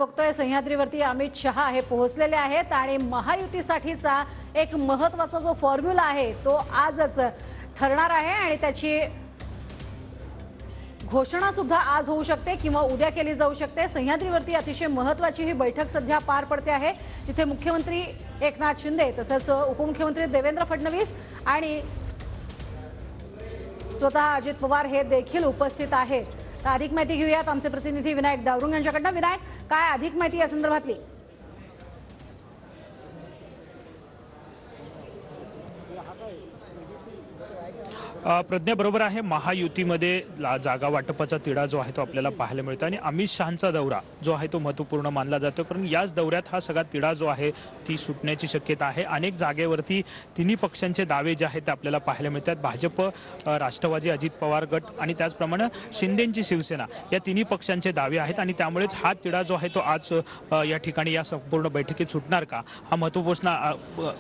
बघतोय सह्याद्रीवरती अमित शहा हे पोहोचलेले आहेत आणि महायुतीसाठीचा एक महत्त्वाचा जो फॉर्म्युला आहे तो आजच ठरणार आहे आणि त्याची घोषणा सुद्धा आज होऊ शकते किंवा उद्या केली जाऊ शकते। सह्याद्रीवरती अतिशय महत्त्वाची ही बैठक सध्या पार पडते आहे, जिथे मुख्यमंत्री एकनाथ शिंदे तसेच उपमुख्यमंत्री देवेंद्र फडणवीस आणि स्वतः अजित पवार हे देखील उपस्थित आहेत। तर अधिक माहिती घेऊयात आमचे प्रतिनिधी विनायक डावरुंग यांच्याकडून। विनायक, काय अधिक माहिती या संदर्भातली? प्रज्ञा बरोबर आहे, महायुतीमध्ये जागा वाटपाचा तिढा जो आहे तो आपल्याला पाहायला मिळतो आणि अमित शहांचा दौरा जो आहे तो महत्त्वपूर्ण मानला जातो, कारण याच दौऱ्यात हा सगळा तिढा जो आहे ती सुटण्याची शक्यता आहे। अनेक जागेवरती तिन्ही पक्षांचे दावे जे आहेत ते आपल्याला पाहायला मिळतात। भाजप, राष्ट्रवादी, अजित पवार गट आणि त्याचप्रमाणे शिंदेची शिवसेना या तिन्ही पक्षांचे दावे आहेत आणि त्यामुळेच हा तिढा जो आहे तो आज या ठिकाणी या संपूर्ण बैठकीत सुटणार का, हा महत्त्वपूर्ण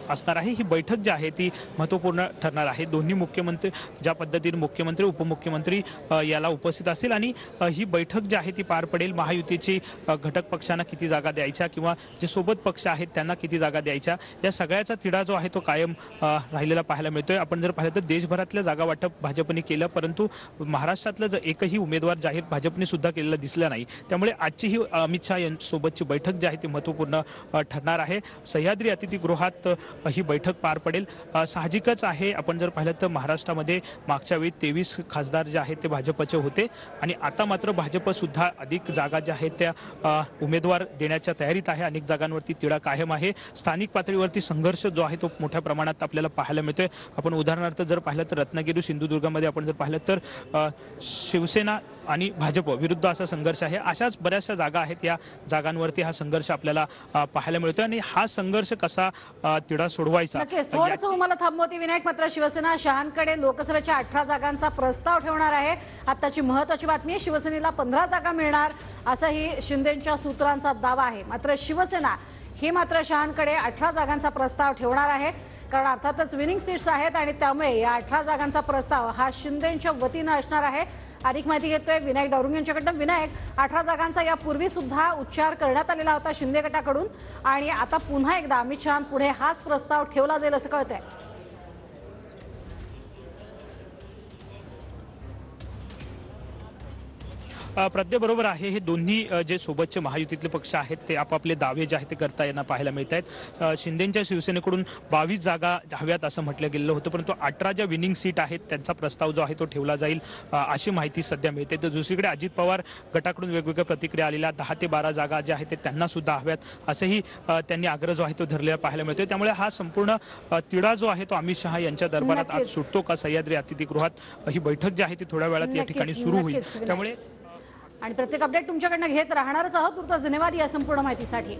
असणार आहे। ही बैठक जी आहे ती महत्त्वपूर्ण ठरणार आहे। दोन्ही मुख्यमंत्री ज्या पद्धतीने मुख्यमंत्री उपमुख्यमंत्री याला उपस्थित असतील आणि ही बैठक जी आहे ती पार पडेल। महायुतीची घटक पक्षांना किती जागा द्यायच्या किंवा जे सोबत पक्ष आहेत त्यांना किती जागा द्यायच्या, या सगळ्याचा तिढा जो आहे तो कायम राहिलेला पाहायला मिळतोय। आपण जर पाहिलं तर देशभरातल्या जागा वाटप भाजपने केलं, परंतु महाराष्ट्रातलं जर एकही उमेदवार जाहीर भाजपने सुद्धा केलेला दिसला नाही। त्यामुळे आजची ही अमित शहा यांच्यासोबतची बैठक जी आहे ती महत्त्वपूर्ण ठरणार आहे। सह्याद्री अतिथीगृहात ही बैठक पार पडेल। साहजिकच आहे, आपण जर पाहिलं तर महाराष्ट्रामध्ये मागच्या वेळी 23 खासदार जे आहेत ते भाजपचे होते आणि आता मात्र भाजप सुद्धा अधिक जागा ज्या आहेत त्या उमेदवार देण्याच्या तयारीत आहे। अनेक जागांवरती तिढा कायम आहे। स्थानिक पातळीवरती संघर्ष जो आहे तो मोठ्या प्रमाणात आपल्याला पाहायला मिळतोय। आपण उदाहरणार्थ जर पाहिलं तर रत्नागिरी, सिंधुदुर्गमध्ये आपण जर पाहिलं तर शिवसेना आणि भाजप विरुद्ध असा संघर्ष आहे। अशाच बऱ्याचशा जागा आहेत, या जागांवरती हा संघर्ष आपल्याला पाहायला मिळतोय आणि हा संघर्ष कसा तिढा सोडवायचा। थोडंसं तुम्हाला थांबवते विनायक, मात्र शिवसेना शहांकडे लोकसभेच्या 18 जागांचा प्रस्ताव ठेवणार आहे। आताची महत्त्वाची बातमी, शिवसेनेला 15 जागा मिळणार असाही शिंदेंच्या सूत्रांचा दावा आहे। मात्र शिवसेना ही मात्र शहांकडे 18 जागांचा प्रस्ताव ठेवणार आहे, कारण अर्थातच विनिंग सीट्स आहेत आणि त्यामुळे या 18 जागांचा प्रस्ताव हा शिंदेंच्या वतीनं असणार आहे। अधिक माहिती घेतोय विनायक डावरुंग यांच्याकडून। विनायक, 18 जागांचा यापूर्वी सुद्धा उच्चार करण्यात आलेला होता शिंदे गटाकडून आणि आता पुन्हा एकदा अमित शहांपुढे हाच प्रस्ताव ठेवला जाईल असं कळतंय। प्रज्ञा बरोबर आहे, हे दोन्ही जे सोबतचे महायुतीतले पक्ष आहेत ते आपापले दावे जे आहेत ते करता यांना पाहायला मिळत आहेत। शिंदेच्या शिवसेनेकडून 22 जागा हव्यात असं म्हटलं गेलेलं होतं, परंतु 18 ज्या विनिंग सीट आहेत त्यांचा प्रस्ताव जो आहे तो ठेवला जाईल अशी माहिती सध्या मिळते। तर दुसरीकडे अजित पवार गटाकडून वेगवेगळ्या प्रतिक्रिया आलेल्या 10 ते 12 जागा ज्या आहेत ते त्यांना सुद्धा हव्यात असंही त्यांनी आग्रह जो आहे तो धरलेला पाहायला मिळतोय। त्यामुळे हा संपूर्ण तिढा जो आहे तो अमित शहा यांच्या दरबारात आज सुटतो का? सह्याद्री अतिथीगृहात ही बैठक जी आहे ती थोड्या वेळात या ठिकाणी सुरू होईल। त्यामुळे आणि प्रत्येक अपडेट तुमच्याकडनं घेत राहणारच आहोत। तुर्तास धन्यवाद या संपूर्ण माहितीसाठी।